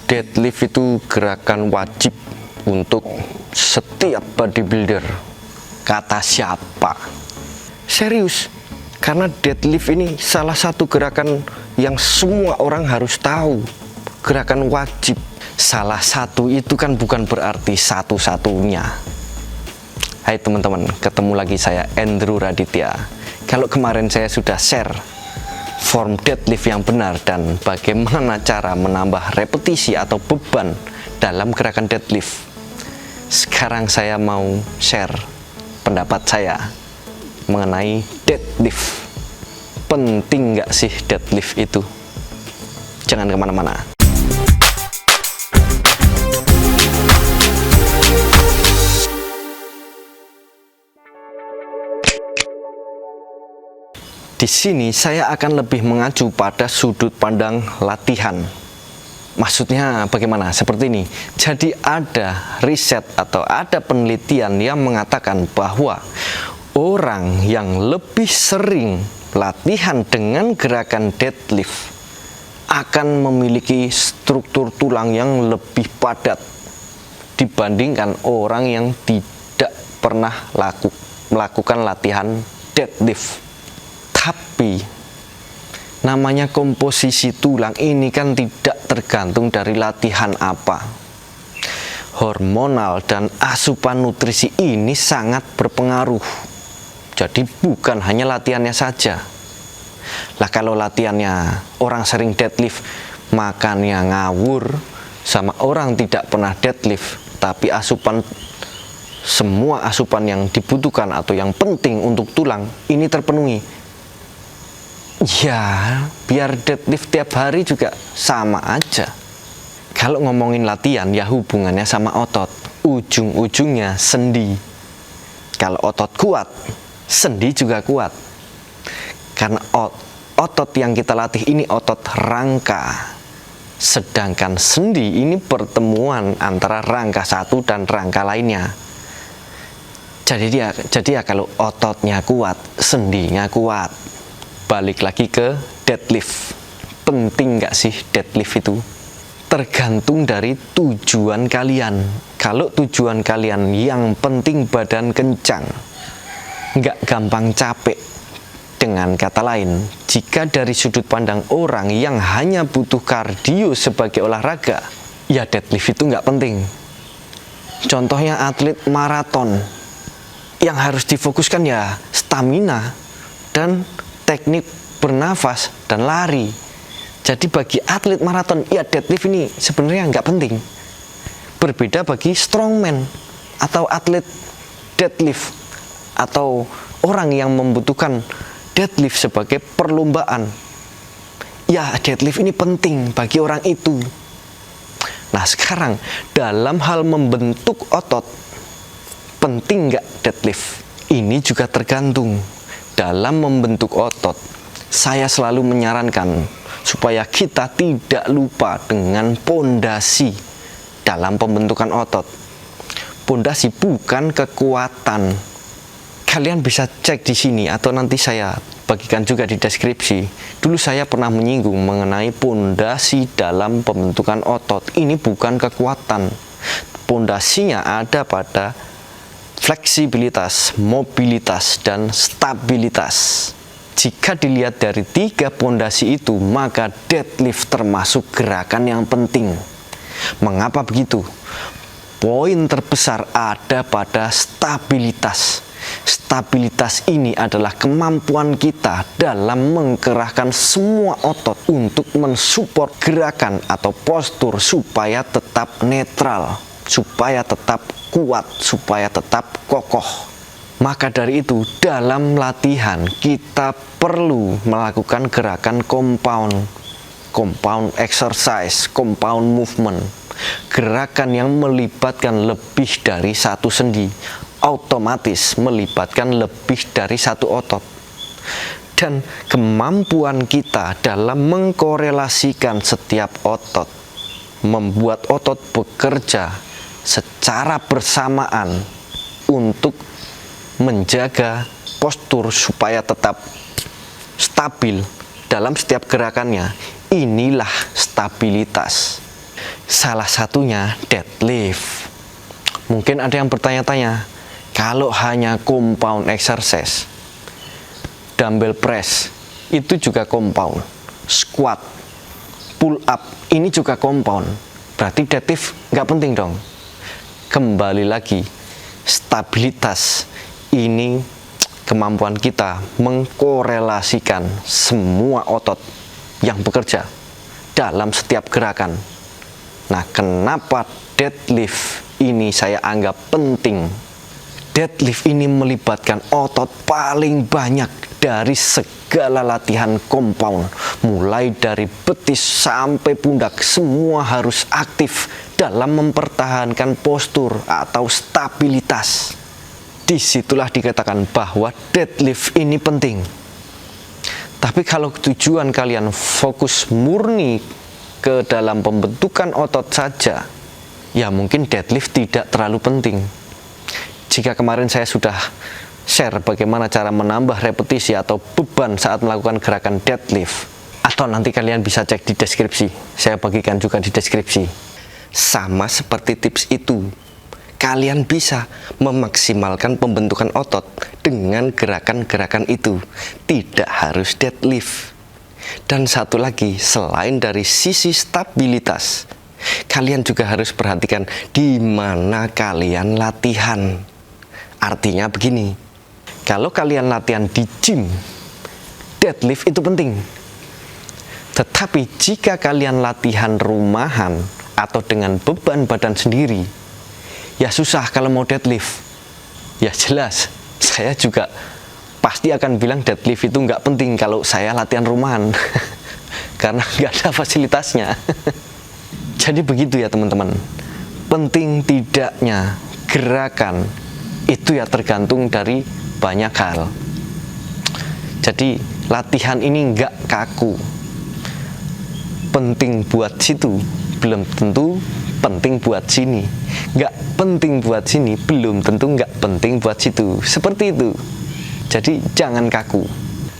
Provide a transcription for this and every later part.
Deadlift itu gerakan wajib untuk setiap bodybuilder. Kata siapa? Serius, karena deadlift ini salah satu gerakan yang semua orang harus tahu. Gerakan wajib. Salah satu itu kan bukan berarti satu-satunya. Hai teman-teman, ketemu lagi saya Andrew Raditya. Kalau kemarin saya sudah share form deadlift yang benar dan bagaimana cara menambah repetisi atau beban dalam gerakan deadlift. Sekarang saya mau share pendapat saya mengenai deadlift. Penting nggak sih deadlift itu? Jangan kemana-mana. Di sini saya akan lebih mengacu pada sudut pandang latihan. Maksudnya bagaimana? Seperti ini. Jadi ada riset atau ada penelitian yang mengatakan bahwa orang yang lebih sering latihan dengan gerakan deadlift akan memiliki struktur tulang yang lebih padat dibandingkan orang yang tidak pernah melakukan latihan deadlift. Tapi namanya komposisi tulang ini kan tidak tergantung dari latihan apa. Hormonal dan asupan nutrisi ini sangat berpengaruh. Jadi bukan hanya latihannya saja. Lah kalau latihannya orang sering deadlift, makannya ngawur, sama orang tidak pernah deadlift, tapi semua asupan yang dibutuhkan atau yang penting untuk tulang ini terpenuhi. Ya, biar deadlift tiap hari juga sama aja. Kalau ngomongin latihan, ya hubungannya sama otot. Ujung-ujungnya sendi. Kalau otot kuat, sendi juga kuat. Karena otot yang kita latih ini otot rangka. Sedangkan sendi ini pertemuan antara rangka satu dan rangka lainnya. Jadi ya kalau ototnya kuat, sendinya kuat. Balik lagi ke deadlift. Penting nggak sih deadlift itu? Tergantung dari tujuan kalian. Kalau tujuan kalian yang penting badan kencang, nggak gampang capek. Dengan kata lain, jika dari sudut pandang orang yang hanya butuh kardio sebagai olahraga, ya deadlift itu nggak penting. Contohnya atlet maraton, yang harus difokuskan ya stamina dan teknik bernafas dan lari. Jadi bagi atlet maraton, ya deadlift ini sebenarnya nggak penting. Berbeda bagi strongman atau atlet deadlift atau orang yang membutuhkan deadlift sebagai perlombaan. Ya deadlift ini penting bagi orang itu. Nah sekarang dalam hal membentuk otot, penting nggak deadlift? Ini juga tergantung. Dalam membentuk otot, saya selalu menyarankan supaya kita tidak lupa dengan pondasi dalam pembentukan otot. Pondasi bukan kekuatan. Kalian bisa cek di sini atau nanti saya bagikan juga di deskripsi. Dulu saya pernah menyinggung mengenai pondasi dalam pembentukan otot. Ini bukan kekuatan. Pondasinya ada pada fleksibilitas, mobilitas, dan stabilitas. Jika dilihat dari tiga pondasi itu, maka deadlift termasuk gerakan yang penting. Mengapa begitu? Poin terbesar ada pada stabilitas. Stabilitas ini adalah kemampuan kita dalam menggerakkan semua otot untuk mensupport gerakan atau postur supaya tetap netral, supaya tetap kuat, supaya tetap kokoh. Maka dari itu dalam latihan kita perlu melakukan gerakan compound exercise, compound movement. Gerakan yang melibatkan lebih dari satu sendi, otomatis melibatkan lebih dari satu otot. Dan kemampuan kita dalam mengkorelasikan setiap otot, membuat otot bekerja secara bersamaan untuk menjaga postur supaya tetap stabil dalam setiap gerakannya. Inilah stabilitas. Salah satunya deadlift. Mungkin ada yang bertanya-tanya, kalau hanya compound exercise, dumbbell press itu juga compound, squat, pull up ini juga compound, berarti deadlift nggak penting dong. Kembali lagi, stabilitas ini kemampuan kita mengkorelasikan semua otot yang bekerja dalam setiap gerakan. Nah, kenapa deadlift ini saya anggap penting? Deadlift ini melibatkan otot paling banyak dari segala latihan compound. Mulai dari betis sampai pundak, semua harus aktif dalam mempertahankan postur atau stabilitas. Disitulah dikatakan bahwa deadlift ini penting. Tapi kalau tujuan kalian fokus murni ke dalam pembentukan otot saja, ya mungkin deadlift tidak terlalu penting. Jika kemarin saya sudah share bagaimana cara menambah repetisi atau beban saat melakukan gerakan deadlift, atau nanti kalian bisa cek di deskripsi, saya bagikan juga di deskripsi. Sama seperti tips itu, kalian bisa memaksimalkan pembentukan otot dengan gerakan-gerakan itu, tidak harus deadlift. Dan satu lagi, selain dari sisi stabilitas, kalian juga harus perhatikan di mana kalian latihan. Artinya begini, kalau kalian latihan di gym, deadlift itu penting. Tetapi jika kalian latihan rumahan atau dengan beban badan sendiri, ya susah kalau mau deadlift. Ya jelas, saya juga pasti akan bilang deadlift itu nggak penting kalau saya latihan rumahan. Karena nggak ada fasilitasnya. Jadi begitu ya teman-teman. Penting tidaknya gerakan itu ya tergantung dari banyak hal. Jadi latihan ini nggak kaku. Penting buat situ, belum tentu penting buat sini. Nggak penting buat sini, belum tentu nggak penting buat situ. Seperti itu. Jadi jangan kaku.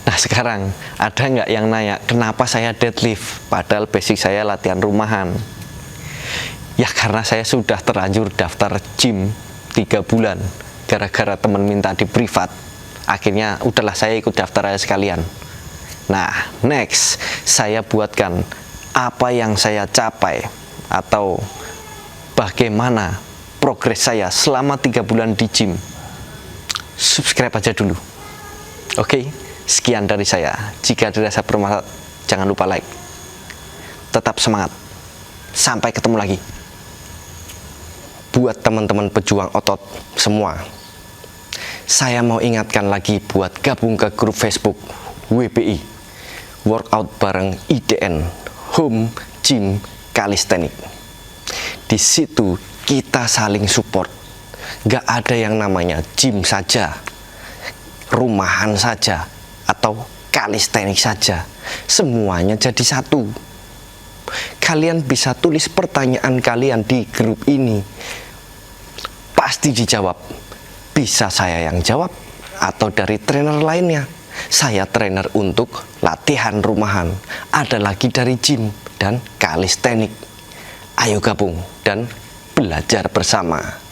Nah sekarang ada nggak yang nanya kenapa saya deadlift padahal basic saya latihan rumahan? Ya karena saya sudah terlanjur daftar gym 3 bulan gara-gara teman minta di privat. Akhirnya udahlah saya ikut daftar aja sekalian. Nah next saya buatkan apa yang saya capai atau bagaimana progres saya selama 3 bulan di gym. Subscribe aja dulu. Oke, sekian dari saya. Jika dirasa bermanfaat, jangan lupa like. Tetap semangat. Sampai ketemu lagi. Buat teman-teman pejuang otot semua, saya mau ingatkan lagi buat gabung ke grup Facebook WBI, Workout Bareng IDN, Home Gym Calisthenics. Di situ kita saling support. Gak ada yang namanya gym saja, rumahan saja, atau kalistenik saja. Semuanya jadi satu. Kalian bisa tulis pertanyaan kalian di grup ini, pasti dijawab. Bisa saya yang jawab atau dari trainer lainnya. Saya trainer untuk latihan rumahan, ada lagi dari gym dan kalistenik. Ayo gabung dan belajar bersama.